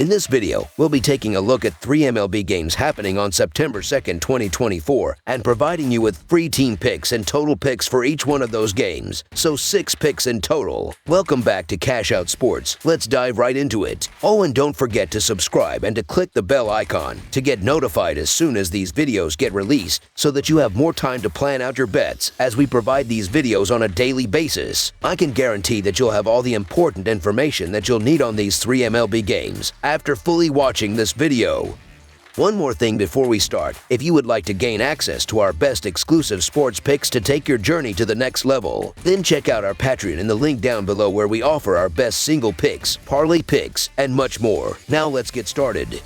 In this video, we'll be taking a look at 3 MLB games happening on September 2nd, 2024, and providing you with free team picks and total picks for each one of those games, so 6 picks in total. Welcome back to Cash Out Sports. Let's dive right into it. Oh, and don't forget to subscribe and to click the bell icon to get notified as soon as these videos get released, so that you have more time to plan out your bets as we provide these videos on a daily basis. I can guarantee that you'll have all the important information that you'll need on these 3 MLB games after fully watching this video. One more thing before we start, if you would like to gain access to our best exclusive sports picks to take your journey to the next level, then check out our Patreon in the link down below where we offer our best single picks, parlay picks, and much more. Now let's get started.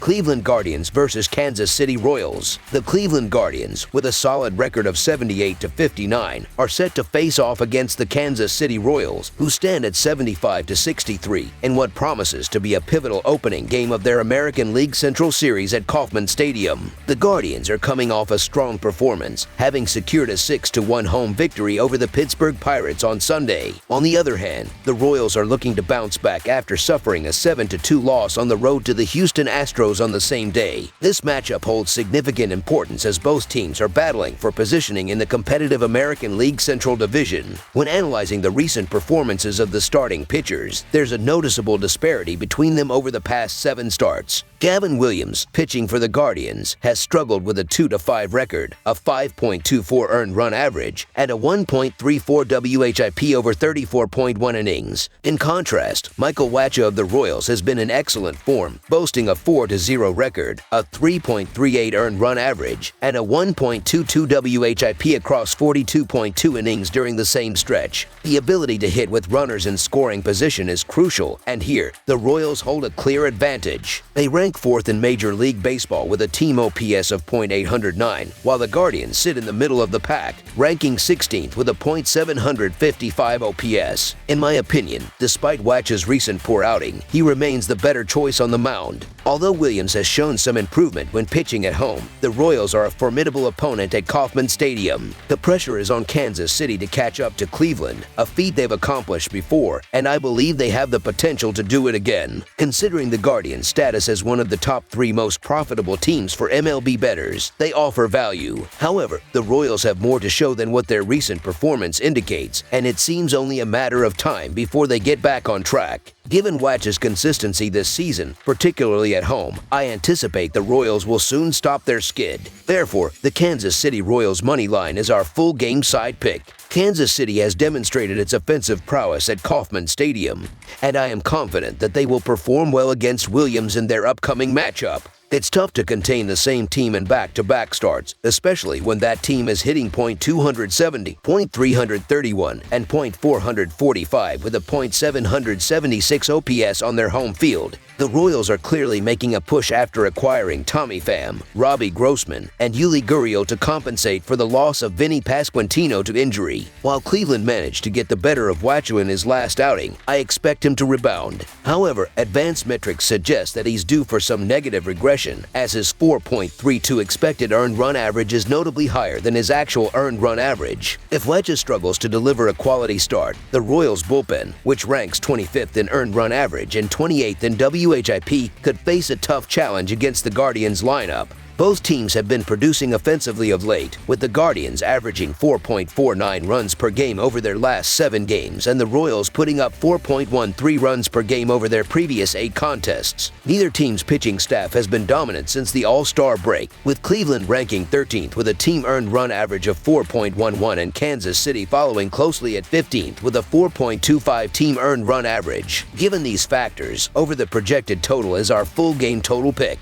Cleveland Guardians versus Kansas City Royals. The Cleveland Guardians, with a solid record of 78-59, are set to face off against the Kansas City Royals, who stand at 75-63 in what promises to be a pivotal opening game of their American League Central Series at Kauffman Stadium. The Guardians are coming off a strong performance, having secured a 6-1 home victory over the Pittsburgh Pirates on Sunday. On the other hand, the Royals are looking to bounce back after suffering a 7-2 loss on the road to the Houston Astros on the same day. This matchup holds significant importance as both teams are battling for positioning in the competitive American League Central Division. When analyzing the recent performances of the starting pitchers, there's a noticeable disparity between them over the past 7 starts. Gavin Williams, pitching for the Guardians, has struggled with a 2-5 record, a 5.24 earned run average, and a 1.34 WHIP over 34.1 innings. In contrast, Michael Wacha of the Royals has been in excellent form, boasting a 4-0 record, a 3.38 earned run average, and a 1.22 WHIP across 42.2 innings during the same stretch. The ability to hit with runners in scoring position is crucial, and here, the Royals hold a clear advantage. They rank 4th in Major League Baseball with a team OPS of .809, while the Guardians sit in the middle of the pack, ranking 16th with a .755 OPS. In my opinion, despite Wacha's recent poor outing, he remains the better choice on the mound. Although Williams has shown some improvement when pitching at home, the Royals are a formidable opponent at Kauffman Stadium. The pressure is on Kansas City to catch up to Cleveland, a feat they've accomplished before, and I believe they have the potential to do it again. Considering the Guardians' status as one of the top 3 most profitable teams for MLB bettors, they offer value. However, the Royals have more to show than what their recent performance indicates, and it seems only a matter of time before they get back on track. Given Wacha's consistency this season, particularly at home, I anticipate the Royals will soon stop their skid. Therefore, the Kansas City Royals money line is our full game side pick. Kansas City has demonstrated its offensive prowess at Kauffman Stadium, and I am confident that they will perform well against Williams in their upcoming matchup. It's tough to contain the same team in back-to-back starts, especially when that team is hitting .270, .331, and .445 with a .776 OPS on their home field. The Royals are clearly making a push after acquiring Tommy Pham, Robbie Grossman, and Yuli Gurriel to compensate for the loss of Vinny Pasquantino to injury. While Cleveland managed to get the better of Wacha in his last outing, I expect him to rebound. However, advanced metrics suggest that he's due for some negative regression, as his 4.32 expected earned run average is notably higher than his actual earned run average. If Wacha struggles to deliver a quality start, the Royals bullpen, which ranks 25th in earned run average and 28th in WHIP, could face a tough challenge against the Guardians lineup. Both teams have been producing offensively of late, with the Guardians averaging 4.49 runs per game over their last 7 games and the Royals putting up 4.13 runs per game over their previous 8 contests. Neither team's pitching staff has been dominant since the All-Star break, with Cleveland ranking 13th with a team earned run average of 4.11 and Kansas City following closely at 15th with a 4.25 team earned run average. Given these factors, over the projected total is our full game total pick.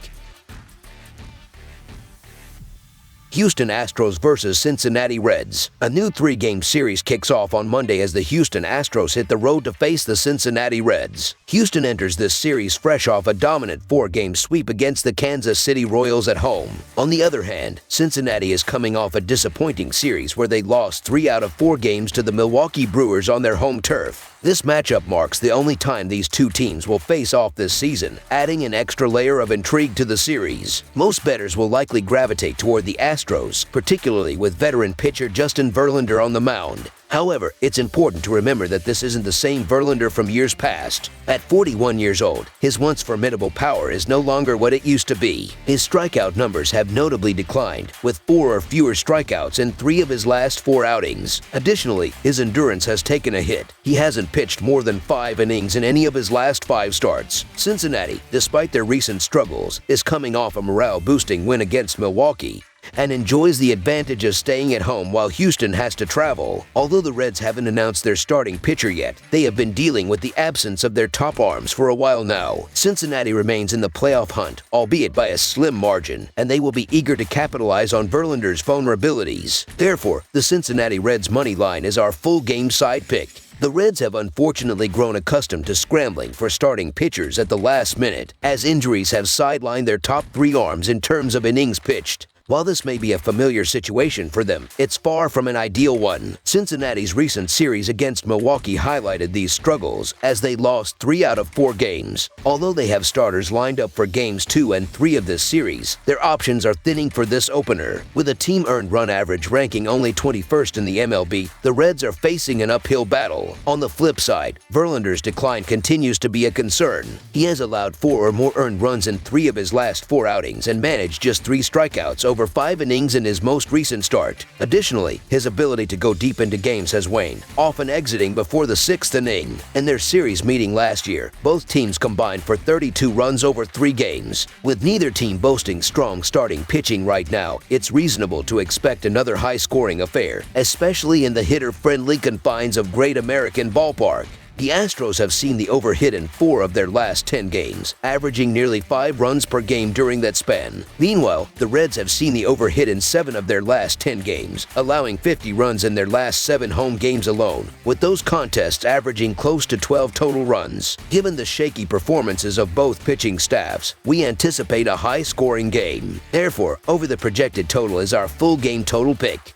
Houston Astros versus Cincinnati Reds. A new 3-game series kicks off on Monday as the Houston Astros hit the road to face the Cincinnati Reds. Houston enters this series fresh off a dominant 4-game sweep against the Kansas City Royals at home. On the other hand, Cincinnati is coming off a disappointing series where they lost 3 out of 4 games to the Milwaukee Brewers on their home turf. This matchup marks the only time these two teams will face off this season, adding an extra layer of intrigue to the series. Most bettors will likely gravitate toward the Astros, particularly with veteran pitcher Justin Verlander on the mound. However, it's important to remember that this isn't the same Verlander from years past. At 41 years old, his once formidable power is no longer what it used to be. His strikeout numbers have notably declined, with 4 or fewer strikeouts in 3 of his last 4 outings. Additionally, his endurance has taken a hit. He hasn't pitched more than 5 innings in any of his last 5 starts. Cincinnati, despite their recent struggles, is coming off a morale-boosting win against Milwaukee and enjoys the advantage of staying at home while Houston has to travel. Although the Reds haven't announced their starting pitcher yet, they have been dealing with the absence of their top arms for a while now. Cincinnati remains in the playoff hunt, albeit by a slim margin, and they will be eager to capitalize on Verlander's vulnerabilities. Therefore, the Cincinnati Reds money line is our full game side pick. The Reds have unfortunately grown accustomed to scrambling for starting pitchers at the last minute, as injuries have sidelined their top 3 arms in terms of innings pitched. While this may be a familiar situation for them, it's far from an ideal one. Cincinnati's recent series against Milwaukee highlighted these struggles as they lost 3 out of 4 games. Although they have starters lined up for games 2 and 3 of this series, their options are thinning for this opener. With a team earned run average ranking only 21st in the MLB, the Reds are facing an uphill battle. On the flip side, Verlander's decline continues to be a concern. He has allowed 4 or more earned runs in 3 of his last 4 outings and managed just 3 strikeouts over 5 innings in his most recent start. Additionally, his ability to go deep into games has waned, often exiting before the 6th inning. In their series meeting last year, both teams combined for 32 runs over 3 games. With neither team boasting strong starting pitching right now, it's reasonable to expect another high-scoring affair, especially in the hitter-friendly confines of Great American Ballpark. The Astros have seen the over hit in 4 of their last 10 games, averaging nearly 5 runs per game during that span. Meanwhile, the Reds have seen the over hit in 7 of their last 10 games, allowing 50 runs in their last 7 home games alone, with those contests averaging close to 12 total runs. Given the shaky performances of both pitching staffs, we anticipate a high-scoring game. Therefore, over the projected total is our full game total pick.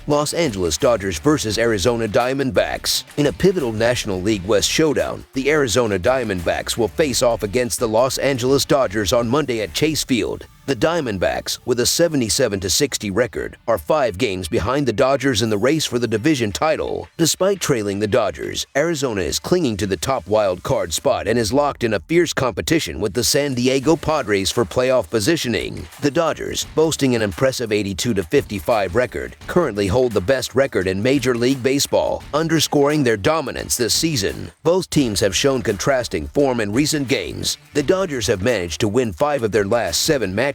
Los Angeles Dodgers versus Arizona Diamondbacks. In a pivotal National League West showdown, the Arizona Diamondbacks will face off against the Los Angeles Dodgers on Monday at Chase Field. The Diamondbacks, with a 77-60 record, are 5 games behind the Dodgers in the race for the division title. Despite trailing the Dodgers, Arizona is clinging to the top wild card spot and is locked in a fierce competition with the San Diego Padres for playoff positioning. The Dodgers, boasting an impressive 82-55 record, currently hold the best record in Major League Baseball, underscoring their dominance this season. Both teams have shown contrasting form in recent games. The Dodgers have managed to win 5 of their last 7 matchups,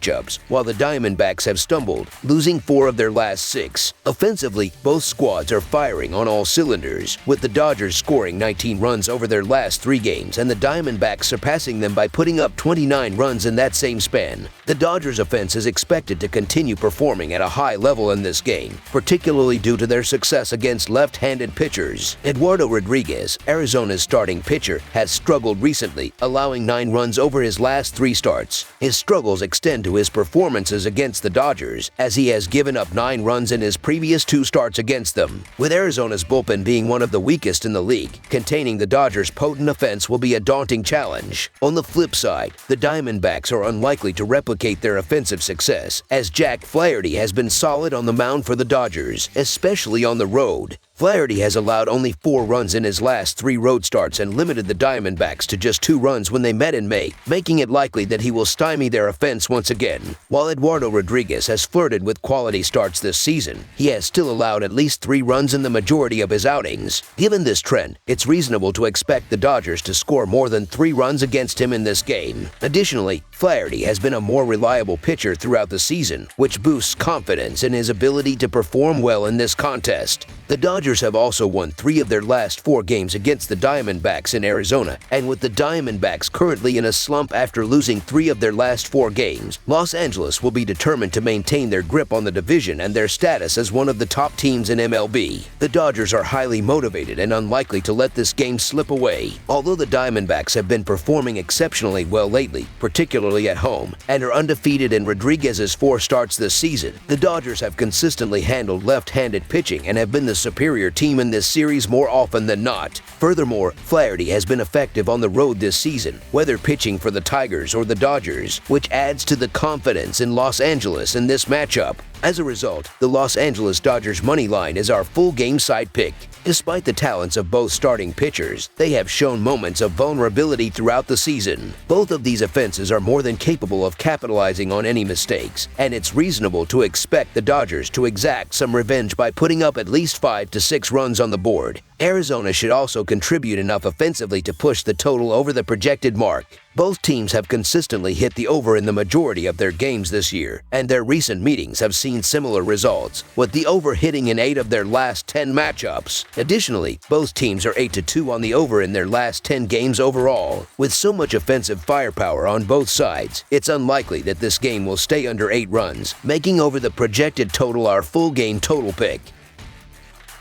while the Diamondbacks have stumbled, losing 4 of their last 6. Offensively, both squads are firing on all cylinders, with the Dodgers scoring 19 runs over their last 3 games and the Diamondbacks surpassing them by putting up 29 runs in that same span. The Dodgers' offense is expected to continue performing at a high level in this game, particularly due to their success against left-handed pitchers. Eduardo Rodriguez, Arizona's starting pitcher, has struggled recently, allowing 9 runs over his last 3 starts. His struggles extend to his performances against the Dodgers, as he has given up 9 runs in his previous 2 starts against them. With Arizona's bullpen being one of the weakest in the league, containing the Dodgers' potent offense will be a daunting challenge. On the flip side, the Diamondbacks are unlikely to replicate their offensive success, as Jack Flaherty has been solid on the mound for the Dodgers, especially on the road. Flaherty has allowed only 4 runs in his last 3 road starts and limited the Diamondbacks to just 2 runs when they met in May, making it likely that he will stymie their offense once again. While Eduardo Rodriguez has flirted with quality starts this season, he has still allowed at least 3 runs in the majority of his outings. Given this trend, it's reasonable to expect the Dodgers to score more than 3 runs against him in this game. Additionally, Flaherty has been a more reliable pitcher throughout the season, which boosts confidence in his ability to perform well in this contest. The Dodgers have also won 3 of their last 4 games against the Diamondbacks in Arizona, and with the Diamondbacks currently in a slump after losing 3 of their last 4 games, Los Angeles will be determined to maintain their grip on the division and their status as one of the top teams in MLB. The Dodgers are highly motivated and unlikely to let this game slip away. Although the Diamondbacks have been performing exceptionally well lately, particularly regularly at home and are undefeated in Rodriguez's 4 starts this season. The Dodgers have consistently handled left-handed pitching and have been the superior team in this series more often than not. Furthermore, Flaherty has been effective on the road this season, whether pitching for the Tigers or the Dodgers, which adds to the confidence in Los Angeles in this matchup. As a result, the Los Angeles Dodgers money line is our full game side pick. Despite the talents of both starting pitchers, they have shown moments of vulnerability throughout the season. Both of these offenses are more than capable of capitalizing on any mistakes, and it's reasonable to expect the Dodgers to exact some revenge by putting up at least 5 to 6 runs on the board. Arizona should also contribute enough offensively to push the total over the projected mark. Both teams have consistently hit the over in the majority of their games this year, and their recent meetings have seen similar results, with the over hitting in 8 of their last 10 matchups. Additionally, both teams are 8-2 on the over in their last 10 games overall. With so much offensive firepower on both sides, it's unlikely that this game will stay under 8 runs, making over the projected total our full game total pick.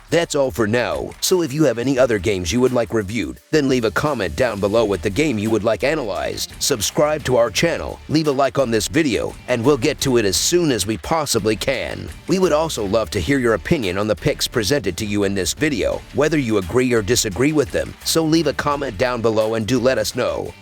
That's all for now, so if you have any other games you would like reviewed, then leave a comment down below with the game you would like analyzed. Subscribe to our channel, leave a like on this video, and we'll get to it as soon as we possibly can. We would also love to hear your opinion on the picks presented to you in this video, whether you agree or disagree with them, so leave a comment down below and do let us know.